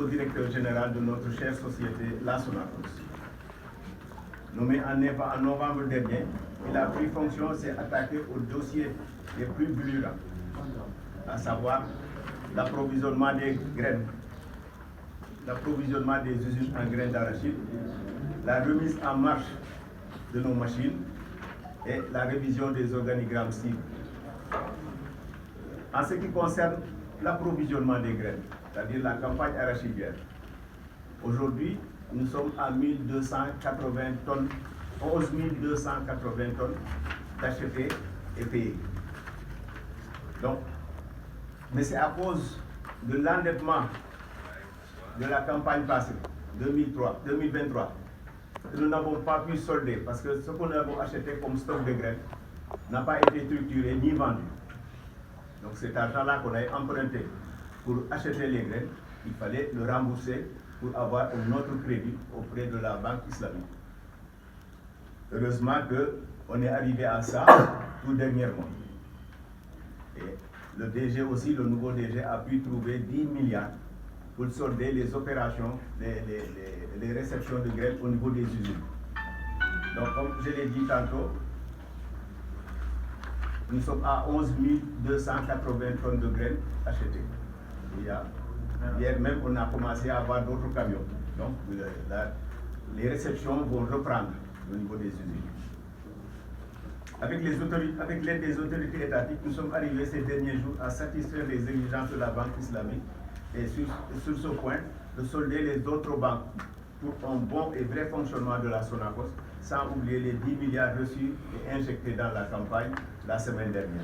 nouveau directeur général de notre chère société, la Sonacos. Nommé en novembre dernier, il a pris fonction, s'est attaqué aux dossiers les plus brûlants, à savoir l'approvisionnement des graines, l'approvisionnement des usines en graines d'arachide, la remise en marche de nos machines et la révision des organigrammes cibles. En ce qui concerne l'approvisionnement des graines, c'est-à-dire la campagne arachidière, aujourd'hui, nous sommes à 1280 tonnes, 11 280 tonnes d'achetées et payées. Donc, mais c'est à cause de l'endettement de la campagne passée, 2023, que nous n'avons pas pu solder parce que ce que nous avons acheté comme stock de graines n'a pas été structuré ni vendu. Donc cet argent-là qu'on a emprunté pour acheter les graines, il fallait le rembourser pour avoir un autre crédit auprès de la banque islamique. Heureusement qu'on est arrivé à ça tout dernièrement. Et le DG aussi, le nouveau DG, a pu trouver 10 milliards pour solder les opérations, les réceptions de graines au niveau des usines. Donc, comme je l'ai dit tantôt, nous sommes à 11 280 tonnes de graines achetées. Hier même, on a commencé à avoir d'autres camions. Donc, les réceptions vont reprendre au niveau des usines. Avec l'aide des autorités étatiques, nous sommes arrivés ces derniers jours à satisfaire les exigences de la Banque islamique et sur ce point, de solder les autres banques pour un bon et vrai fonctionnement de la Sonacos, sans oublier les 10 milliards reçus et injectés dans la campagne la semaine dernière.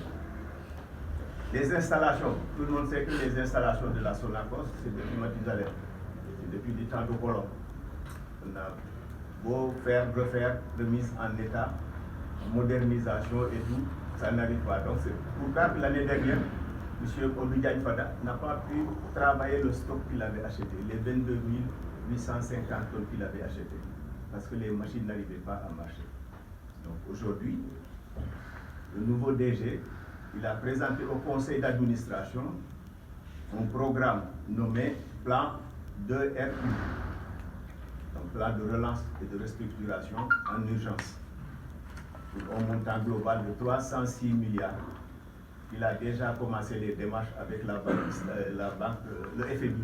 Les installations, tout le monde sait que les installations de la Sonacos, c'est depuis Mathusalem, c'est depuis du temps de colon. On a beau faire, refaire, remise en état, modernisation et tout, ça n'arrive pas. Donc c'est pourquoi l'année dernière, M. Odudiagne Fada n'a pas pu travailler le stock qu'il avait acheté, les 22 850 tonnes qu'il avait acheté, parce que les machines n'arrivaient pas à marcher. Donc aujourd'hui, le nouveau DG, il a présenté au conseil d'administration un programme nommé Plan 2RU, donc Plan de relance et de restructuration en urgence, pour un montant global de 306 milliards. Il a déjà commencé les démarches avec la banque, le FMI,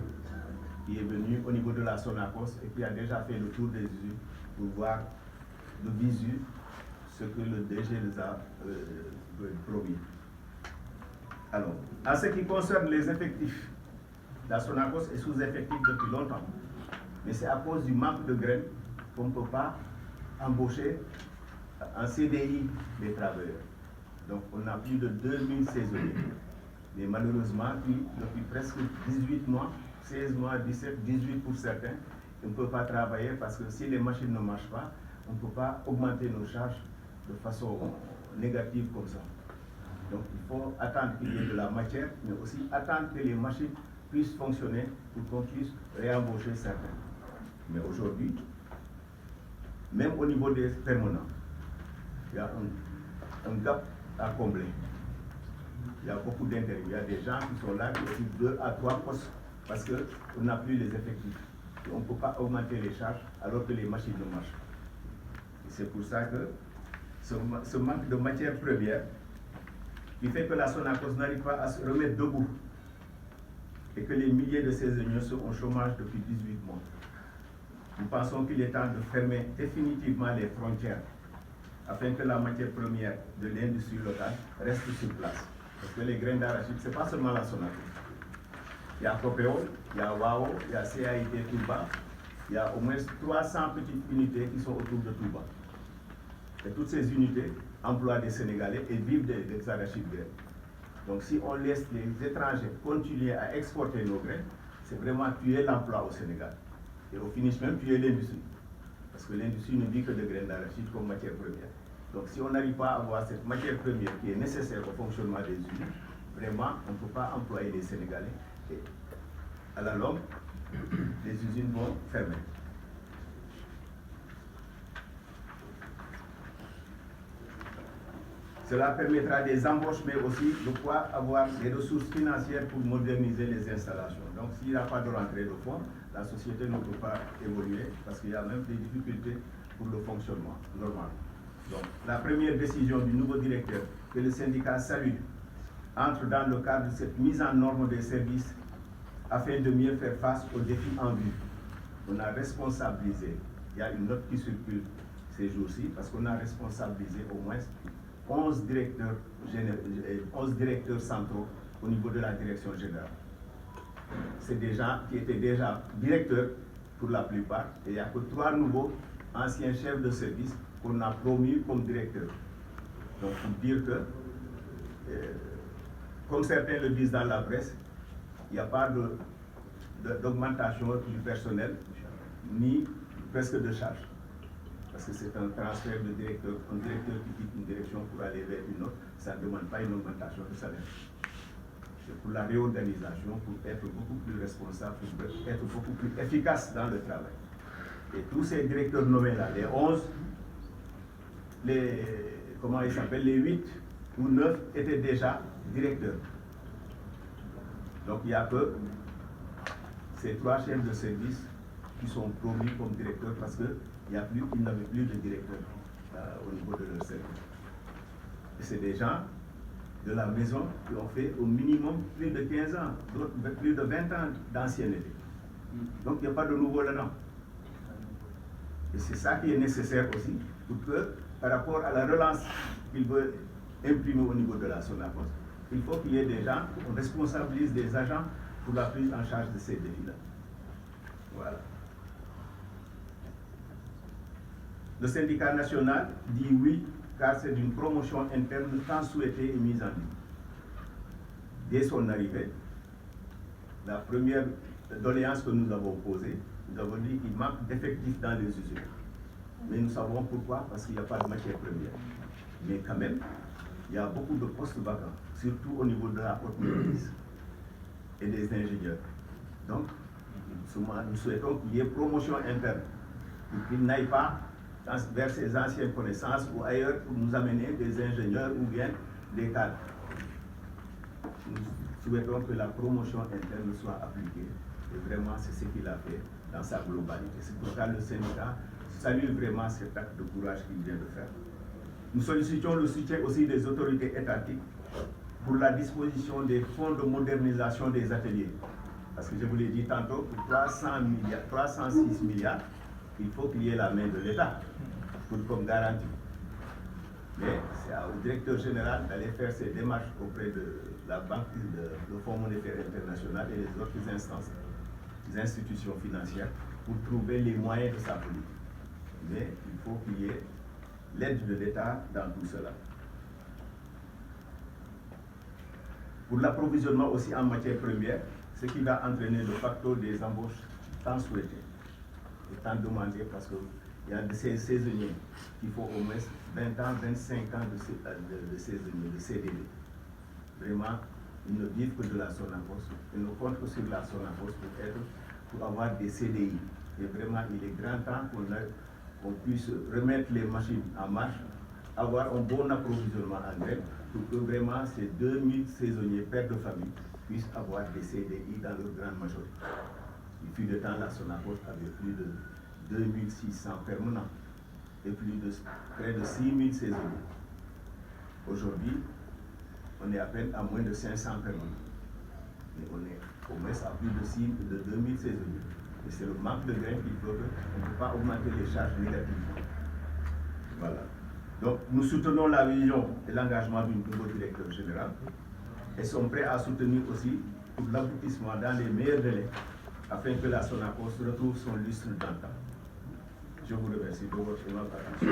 qui est venu au niveau de la Sonacos et qui a déjà fait le tour des usines pour voir de visu ce que le DG nous a promis. Alors, en ce qui concerne les effectifs, la Sonacos est sous-effectif depuis longtemps, mais c'est à cause du manque de graines qu'on ne peut pas embaucher en CDI des travailleurs. Donc on a plus de 2000 saisonniers. Mais malheureusement, depuis presque 18 mois, 16 mois, 17, 18 pour certains, on ne peut pas travailler parce que si les machines ne marchent pas, on ne peut pas augmenter nos charges de façon négative comme ça. Donc il faut attendre qu'il y ait de la matière, mais aussi attendre que les machines puissent fonctionner pour qu'on puisse réembaucher certains. Mais aujourd'hui, même au niveau des permanents, il y a un gap à combler. Il y a beaucoup d'intérêts. Il y a des gens qui sont là, qui occupent 2 à 3 postes parce qu'on n'a plus les effectifs. Et on ne peut pas augmenter les charges alors que les machines ne marchent. C'est pour ça que ce manque de matière première qui fait que la Sonacos n'arrive pas à se remettre debout et que les milliers de saisonniers sont au chômage depuis 18 mois. Nous pensons qu'il est temps de fermer définitivement les frontières afin que la matière première de l'industrie locale reste sur place. Parce que les graines d'arachide, ce n'est pas seulement la Sonacos. Il y a Copéo, il y a WAO, il y a CAIT Touba, il y a au moins 300 petites unités qui sont autour de Touba. Et toutes ces unités emploient des Sénégalais et vivent des arachides graines. Donc si on laisse les étrangers continuer à exporter nos graines, c'est vraiment tuer l'emploi au Sénégal. Et au finish même tuer l'industrie. Parce que l'industrie ne vit que de graines d'arachide comme matière première. Donc si on n'arrive pas à avoir cette matière première qui est nécessaire au fonctionnement des usines, vraiment on ne peut pas employer les Sénégalais. Et à la longue, les usines vont fermer. Cela permettra des embauches, mais aussi de pouvoir avoir des ressources financières pour moderniser les installations. Donc, s'il n'y a pas de rentrée de fonds, la société ne peut pas évoluer parce qu'il y a même des difficultés pour le fonctionnement normal. Donc, la première décision du nouveau directeur, que le syndicat salue, entre dans le cadre de cette mise en norme des services afin de mieux faire face aux défis en vue. On a responsabilisé, il y a une note qui circule ces jours-ci, parce qu'on a responsabilisé au moins 11 directeurs centraux au niveau de la direction générale. C'est des gens qui étaient déjà directeurs pour la plupart, et il n'y a que 3 nouveaux anciens chefs de service qu'on a promus comme directeurs. Donc pour dire que, comme certains le disent dans la presse, il n'y a pas d'augmentation du personnel, ni presque de charge. Parce que c'est un transfert de directeur, un directeur qui quitte une direction pour aller vers une autre, ça ne demande pas une augmentation de salaire. C'est pour la réorganisation, pour être beaucoup plus responsable, pour être beaucoup plus efficace dans le travail. Et tous ces directeurs nommés là, les 11, comment ils s'appellent, les 8 ou 9 étaient déjà directeurs. Donc il n'y a que ces 3 chefs de service qui sont promus comme directeurs parce qu'ils n'avaient plus de directeur au niveau de leur service. Et c'est des gens de la maison qui ont fait au minimum plus de 15 ans, d'autres plus de 20 ans d'ancienneté. Donc il n'y a pas de nouveau là-dedans. Et c'est ça qui est nécessaire aussi pour que, par rapport à la relance qu'il veut imprimer au niveau de la Sonacos, il faut qu'il y ait des gens, on responsabilise des agents pour la prise en charge de ces défis-là. Voilà. Le syndicat national dit oui, car c'est une promotion interne tant souhaitée et mise en œuvre. Dès son arrivée, la première doléance que nous avons posée, nous avons dit qu'il manque d'effectifs dans les usines. Mais nous savons pourquoi, parce qu'il n'y a pas de matière première. Mais quand même, il y a beaucoup de postes vacants, surtout au niveau de la haute maîtrise et des ingénieurs. Donc, nous souhaitons qu'il y ait promotion interne, pour qu'ils n'aillent pas vers ses anciennes connaissances ou ailleurs pour nous amener des ingénieurs ou bien des cadres. Nous souhaitons que la promotion interne soit appliquée. Et vraiment, c'est ce qu'il a fait dans sa globalité. C'est pourquoi le syndicat salue vraiment cet acte de courage qu'il vient de faire. Nous sollicitons le soutien aussi des autorités étatiques pour la disposition des fonds de modernisation des ateliers. Parce que je vous l'ai dit tantôt, pour 306 milliards, il faut qu'il y ait la main de l'État comme garantie. Mais c'est au directeur général d'aller faire ses démarches auprès de la Banque, le Fonds monétaire international et les autres instances, les institutions financières, pour trouver les moyens de sa politique. Mais il faut qu'il y ait l'aide de l'État dans tout cela. Pour l'approvisionnement aussi en matière première, ce qui va entraîner de facto des embauches tant souhaitées et tant demandées parce qu'il y a de ces saisonniers qui font au moins 20 ans, 25 ans de saisonniers, de CDD. Vraiment, ils ne vivent que de la Sonacos. Ils ne comptent que sur la Sonacos pour avoir des CDI. Et vraiment, il est grand temps qu'on puisse remettre les machines en marche, avoir un bon approvisionnement en graines pour que vraiment ces 2000 saisonniers pères de famille puissent avoir des CDI dans leur grande majorité. Il fut de temps, la Sonacos avait plus de 2600 permanents et près de 6000 saisonniers. Aujourd'hui, on est à peine à moins de 500 permanents. Mais on est au moins à plus de 2000 saisonniers. Et c'est le manque de graines qui fait qu'on ne peut pas augmenter les charges négativement. Voilà. Donc, nous soutenons la vision et l'engagement du nouveau directeur général et sommes prêts à soutenir aussi pour l'aboutissement dans les meilleurs délais afin que la Sonacos retrouve son lustre d'antan. Je vous remercie de votre attention.